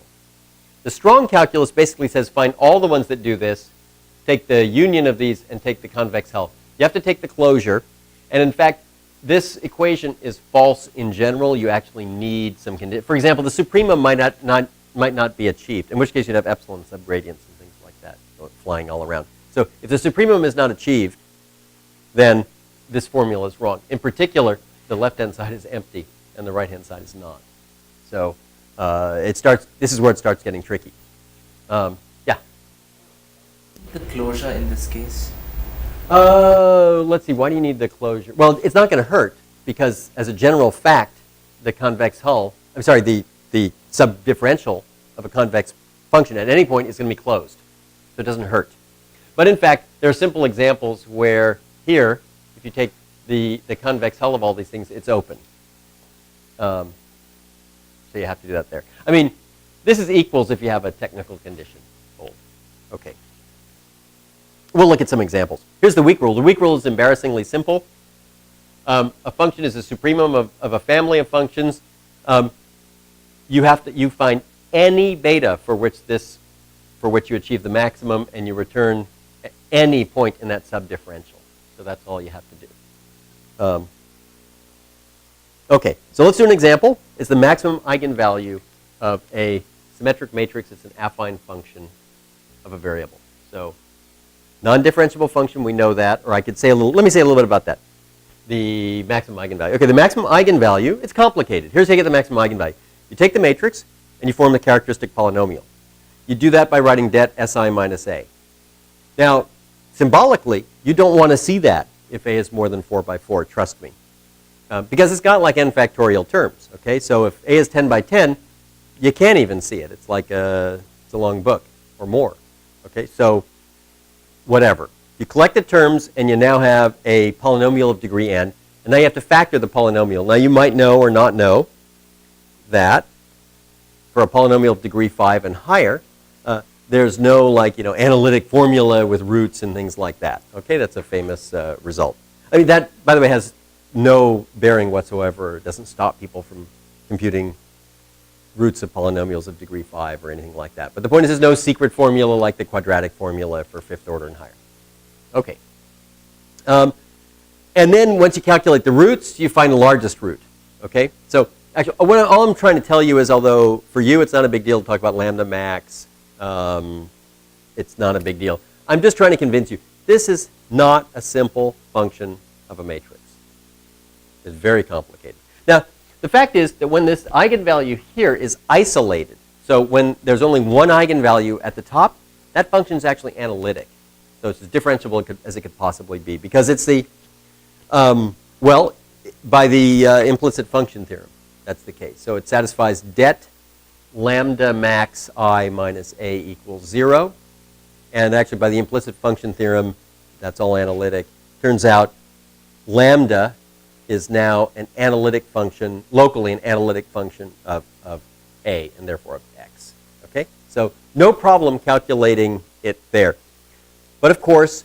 S2: The strong calculus basically says find all the ones that do this, take the union of these, and take the convex hull. You have to take the closure, and in fact, this equation is false in general. You actually need some condition. For example, the supremum might not be achieved, in which case you'd have epsilon subgradients and things like that flying all around. So if the supremum is not achieved, then this formula is wrong. In particular, the left-hand side is empty and the right-hand side is not. So this is where it starts getting tricky. Yeah?
S4: The closure in this case?
S2: Let's see, why do you need the closure? Well, it's not going to hurt because as a general fact, the convex hull, I'm sorry, the subdifferential of a convex function at any point is going to be closed. So it doesn't hurt. But in fact, there are simple examples where here, if you take the convex hull of all these things, it's open. So you have to do that there. I mean, this is equals if you have a technical condition. Okay. We'll look at some examples. Here's the weak rule. The weak rule is embarrassingly simple. A function is a supremum of a family of functions. You find any beta for which you achieve the maximum, and you return any point in that subdifferential. So that's all you have to do. Okay, so let's do an example. It's the maximum eigenvalue of a symmetric matrix. It's an affine function of a variable. So non-differentiable function, we know that. Or I could say let me say a little bit about that. The maximum eigenvalue. Okay, the maximum eigenvalue, it's complicated. Here's how you get the maximum eigenvalue. You take the matrix and you form the characteristic polynomial. You do that by writing det Si minus A. Now, symbolically, you don't want to see that if A is more than 4 by 4, trust me. Because it's got like n factorial terms, okay? So if A is 10 by 10, you can't even see it. It's like it's a long book or more, okay? So whatever. You collect the terms and you now have a polynomial of degree n, and now you have to factor the polynomial. Now you might know or not know that for a polynomial of degree 5 and higher, there's no analytic formula with roots and things like that. Okay, that's a famous result. I mean, that, by the way, has no bearing whatsoever. It doesn't stop people from computing roots of polynomials of degree 5 or anything like that. But the point is there's no secret formula like the quadratic formula for fifth order and higher. Okay. And then once you calculate the roots, you find the largest root. Okay? So actually, all I'm trying to tell you is, although for you it's not a big deal to talk about lambda max, it's not a big deal. I'm just trying to convince you, this is not a simple function of a matrix. It's very complicated. Now, the fact is that when this eigenvalue here is isolated, so when there's only one eigenvalue at the top, that function is actually analytic. So it's as differentiable as it could possibly be, because it's the, well, by the implicit function theorem, that's the case. So it satisfies det lambda max I minus A equals 0. And actually by the implicit function theorem, that's all analytic. Turns out lambda is now an analytic function, locally an analytic function of A, and therefore of X. Okay? So no problem calculating it there. But of course,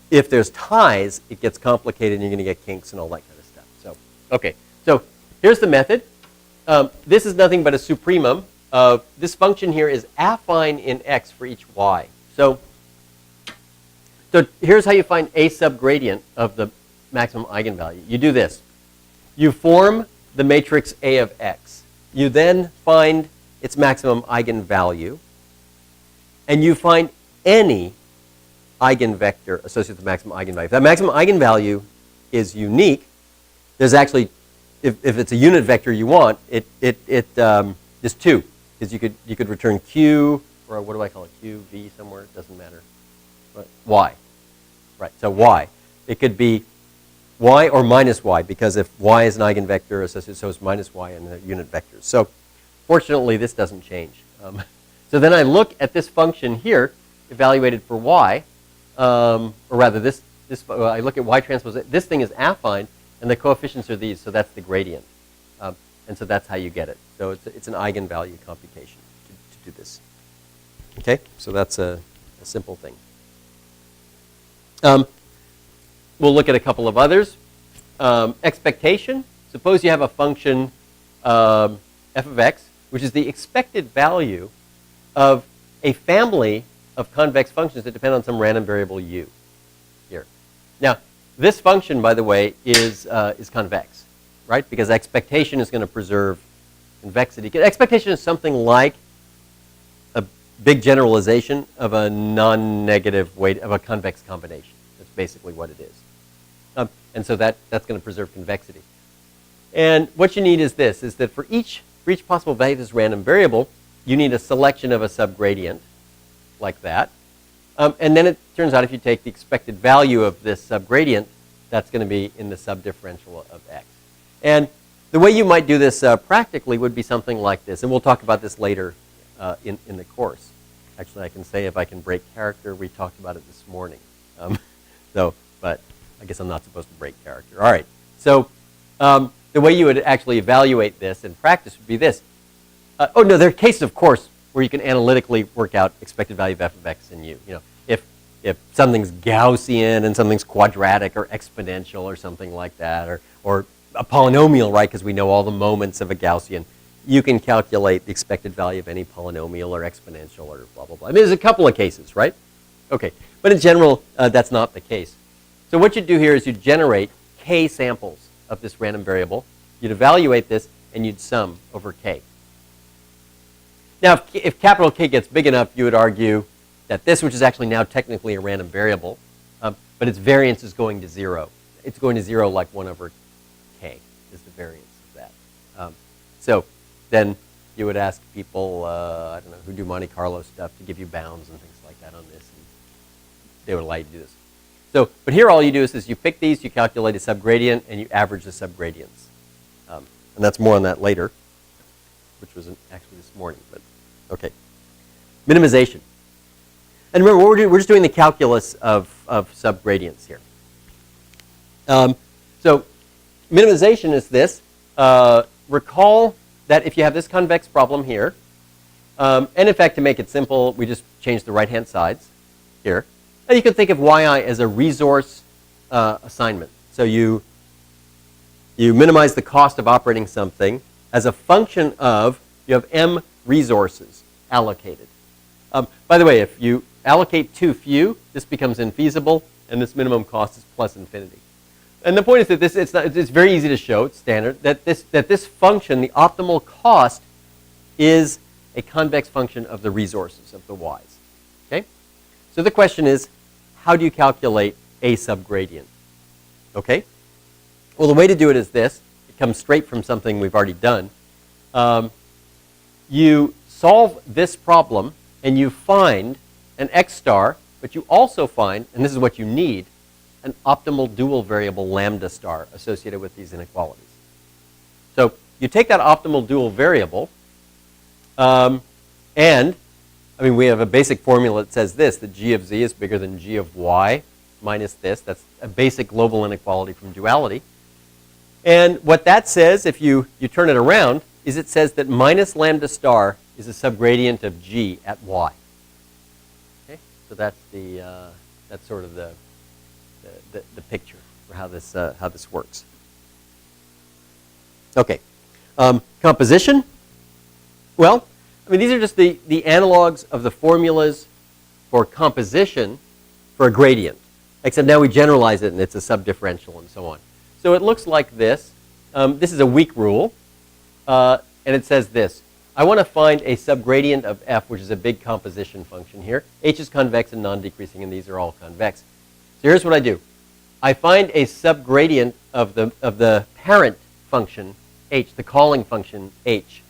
S2: if there's ties, it gets complicated and you're going to get kinks and all that kind of stuff. So, okay. So here's the method. This is nothing but a supremum of this function here is affine in X for each Y. So here's how you find a subgradient of the maximum eigenvalue. You do this. You form the matrix A of X. You then find its maximum eigenvalue. And you find any eigenvector associated with the maximum eigenvalue. If that maximum eigenvalue is unique, there's actually, if it's a unit vector you want, it is 2. Because you could return Q, or what do I call it, Q, V somewhere, it doesn't matter. But Y. Right, so Y. It could be Y or minus Y, because if Y is an eigenvector, so is minus Y in the unit vectors. So fortunately, this doesn't change. So then I look at this function here, evaluated for Y, or rather I look at Y transpose. This thing is affine, and the coefficients are these, so that's the gradient. And so that's how you get it. So it's an eigenvalue computation to do this. Okay, so that's a simple thing. We'll look at a couple of others. Expectation. Suppose you have a function f of x, which is the expected value of a family of convex functions that depend on some random variable u here. Now, this function, by the way, is convex, right? Because expectation is going to preserve convexity. Expectation is something like a big generalization of a non-negative weight of a convex combination. That's basically what it is. And so that's going to preserve convexity. And what you need is this, is that for each possible value of this random variable, you need a selection of a subgradient, like that. And then it turns out if you take the expected value of this subgradient, that's going to be in the subdifferential of x. And the way you might do this practically would be something like this. And we'll talk about this later in the course. Actually, I can say if I can break character, we talked about it this morning. But I guess I'm not supposed to break character. All right. So the way you would actually evaluate this in practice would be this. Oh, no, there are cases, of course, where you can analytically work out expected value of f of x in u. You know, if something's Gaussian and something's quadratic or exponential or something like that, or a polynomial, right, because we know all the moments of a Gaussian, you can calculate the expected value of any polynomial or exponential or blah, blah, blah. I mean, there's a couple of cases, right? Okay, but in general, that's not the case. So what you do here is you generate k samples of this random variable. You'd evaluate this, and you'd sum over k. Now, if capital K gets big enough, you would argue that this, which is actually now technically a random variable, but its variance is going to 0. It's going to 0 like 1 over k is the variance of that. So then you would ask people, I don't know, who do Monte Carlo stuff to give you bounds and things like that on this, and they would allow you to do this. So, but here all you do is you pick these, you calculate a subgradient, and you average the subgradients. And that's more on that later, which was actually this morning, but okay. Minimization. And remember, we're just doing the calculus of subgradients here. So minimization is this. Recall that if you have this convex problem here, and in fact, to make it simple, we just change the right-hand sides here. And you can think of yi as a resource assignment. So you minimize the cost of operating something as a function of, you have m resources allocated. By the way, if you allocate too few, this becomes infeasible, and this minimum cost is plus infinity. And the point is that it's very easy to show, it's standard, that this function, the optimal cost, is a convex function of the resources of the y's. Okay? So the question is, how do you calculate a subgradient? Okay? Well, the way to do it is this. It comes straight from something we've already done. You solve this problem, and you find an x star, but you also find, and this is what you need, an optimal dual variable lambda star associated with these inequalities. So you take that optimal dual variable, and I mean, we have a basic formula that says this, that g of z is bigger than g of y minus this. That's a basic global inequality from duality. And what that says, if you turn it around, is it says that minus lambda star is a subgradient of g at y. Okay, so that's that's sort of the picture for how this works. Okay, composition. Well, I mean, these are just the analogs of the formulas for composition for a gradient, except now we generalize it and it's a subdifferential and so on. So it looks like this. This is a weak rule, and it says this. I want to find a subgradient of f, which is a big composition function here. H is convex and non-decreasing, and these are all convex. So here's what I do. I find a subgradient of the parent function h, the calling function h,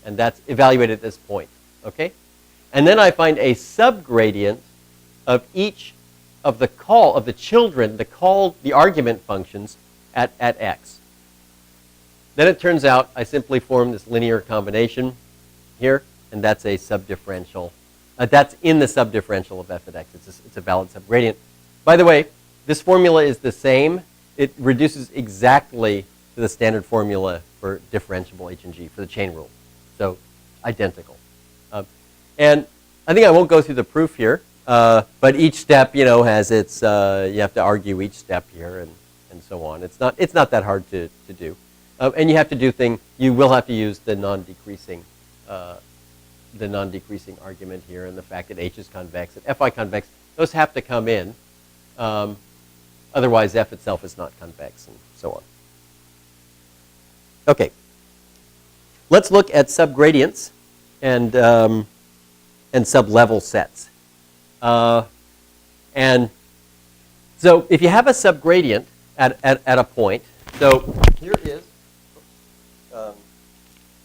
S2: and that's evaluated at this point. Okay, and then I find a subgradient of each of the children, the argument functions at x. Then it turns out I simply form this linear combination here, and that's a subdifferential. That's in the subdifferential of f at x. It's a valid subgradient. By the way, this formula is the same. It reduces exactly to the standard formula for differentiable h and g for the chain rule. So identical. And I think I won't go through the proof here, but each step, has its. You have to argue each step here and so on. It's not that hard to do. And you have to do you will have to use the non-decreasing argument here, and the fact that h is convex and fi convex. Those have to come in. Otherwise, f itself is not convex, and so on. Okay. Let's look at subgradients and sublevel sets. And so if you have a subgradient at a point, so here is,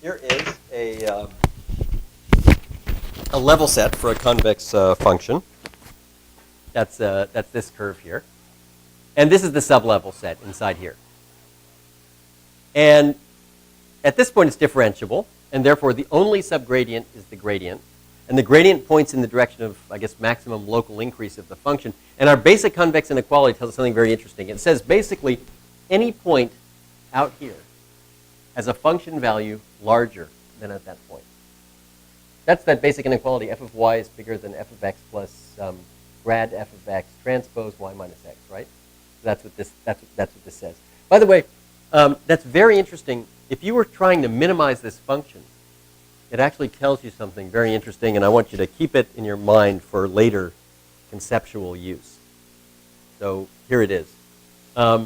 S2: here is a level set for a convex function. That's this curve here. And this is the sublevel set inside here. And at this point, it's differentiable, and therefore the only subgradient is the gradient. And the gradient points in the direction of, I guess, maximum local increase of the function. And our basic convex inequality tells us something very interesting. It says basically any point out here has a function value larger than at that point. That's that basic inequality. F of y is bigger than f of x plus grad f of x transpose y minus x, right? So that's what this says. By the way, that's very interesting. If you were trying to minimize this function, it actually tells you something very interesting, and I want you to keep it in your mind for later conceptual use. So here it is. Let's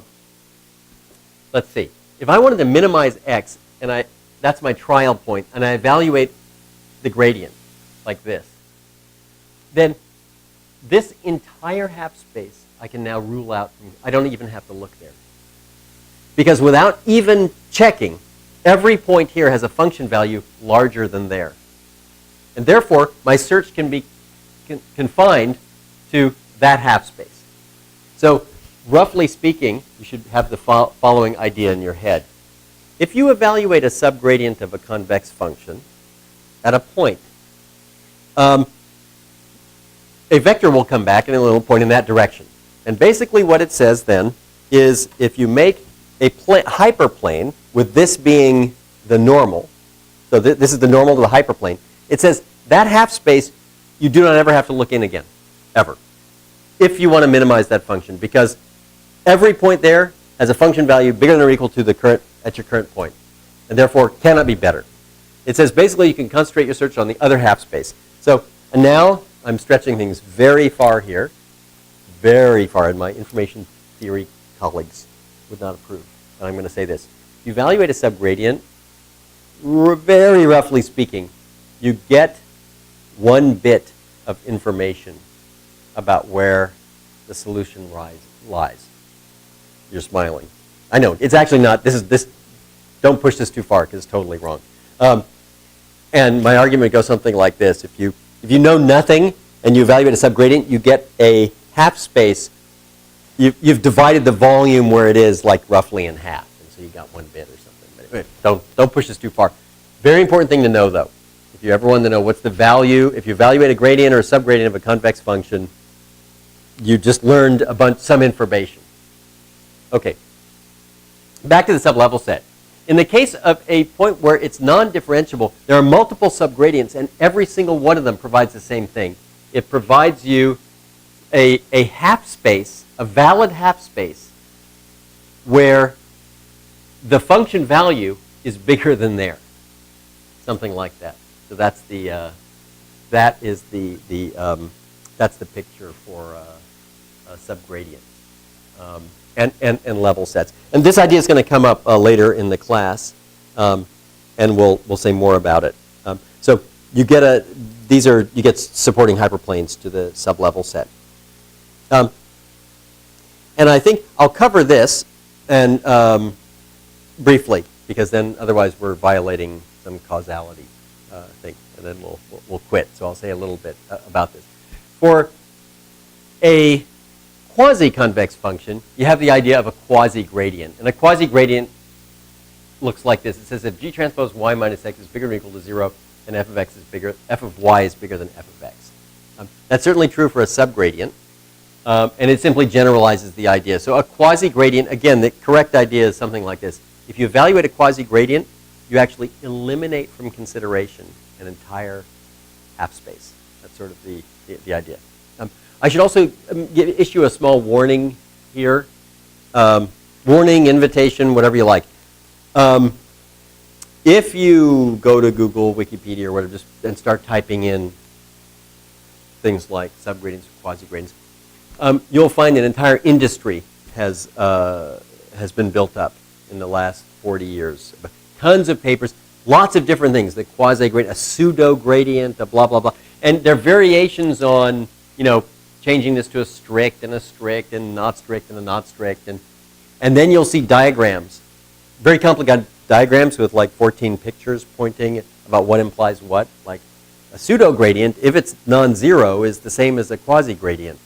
S2: see. If I wanted to minimize x, and that's my trial point, and I evaluate the gradient like this, then this entire half space I can now rule out. I don't even have to look there. Because without even checking, every point here has a function value larger than there. And therefore, my search can be confined to that half space. So roughly speaking, you should have the following idea in your head. If you evaluate a subgradient of a convex function at a point, a vector will come back and it will point in that direction. And basically what it says then is if you make a hyperplane, with this being the normal, so this is the normal to the hyperplane, it says that half space you do not ever have to look in again, ever, if you want to minimize that function, because every point there has a function value bigger than or equal to the current at your current point, and therefore cannot be better. It says basically you can concentrate your search on the other half space. So and now I'm stretching things very far here, very far, and my information theory colleagues would not approve. And I'm going to say this. If you evaluate a subgradient, very roughly speaking, you get 1 bit of information about where the solution lies. You're smiling. I know, it's actually not, don't push this too far because it's totally wrong. And my argument goes something like this. If you know nothing and you evaluate a subgradient, you get a half space. You've divided the volume where it is like roughly in half, and so you got 1 bit or something. But don't push this too far. Very important thing to know, though. If you ever want to know what's the value, if you evaluate a gradient or a subgradient of a convex function, you just learned some information. Okay. Back to the sublevel set. In the case of a point where it's non-differentiable, there are multiple subgradients, and every single one of them provides the same thing. It provides you a half space, a valid half space, where the function value is bigger than there, something like that. So that's the that's the picture for a subgradient and level sets. And this idea is going to come up later in the class, and we'll say more about it. So you get you get supporting hyperplanes to the sublevel set. And I think I'll cover this and briefly, because then otherwise we're violating some causality thing, and then we'll quit. So I'll say a little bit about this. For a quasi-convex function, you have the idea of a quasi-gradient, and a quasi-gradient looks like this. It says if G transpose y minus x is bigger than or equal to 0, then f of y is bigger than f of x. That's certainly true for a subgradient. And it simply generalizes the idea. So a quasi-gradient, again, the correct idea is something like this. If you evaluate a quasi-gradient, you actually eliminate from consideration an entire half space. That's sort of the idea. I should also issue a small warning here. Warning, invitation, whatever you like. If you go to Google, Wikipedia, or whatever, and start typing in things like subgradients or quasi-gradients, you'll find an entire industry has been built up in the last 40 years. Tons of papers, lots of different things, the quasi-gradient, a pseudo-gradient, a blah, blah, blah. And there are variations on, changing this to a strict and not strict and a not strict. And then you'll see diagrams, very complicated diagrams with like 14 pictures pointing about what implies what. Like a pseudo-gradient, if it's non-zero, is the same as a quasi-gradient.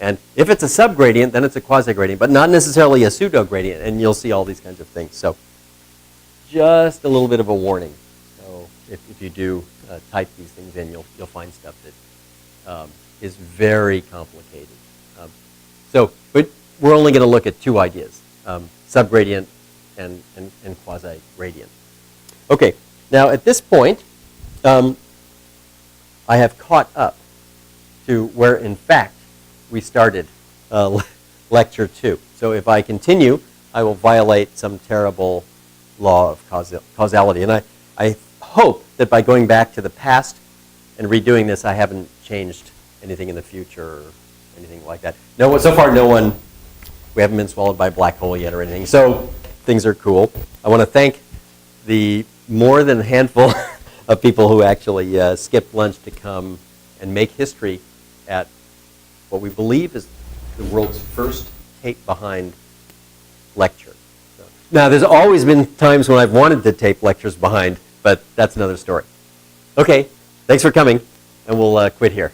S2: And if it's a subgradient, then it's a quasi-gradient, but not necessarily a pseudo-gradient, and you'll see all these kinds of things. So just a little bit of a warning. So if you do type these things in, you'll find stuff that is very complicated. But we're only going to look at two ideas, subgradient and quasi-gradient. Okay, now at this point, I have caught up to where, in fact, we started lecture 2. So if I continue, I will violate some terrible law of causality. And I hope that by going back to the past and redoing this, I haven't changed anything in the future or anything like that. No, so far, we haven't been swallowed by a black hole yet or anything. So things are cool. I want to thank the more than a handful of people who actually skipped lunch to come and make history at what we believe is the world's first tape behind lecture. So, now, there's always been times when I've wanted to tape lectures behind, but that's another story. Okay, thanks for coming, and we'll quit here.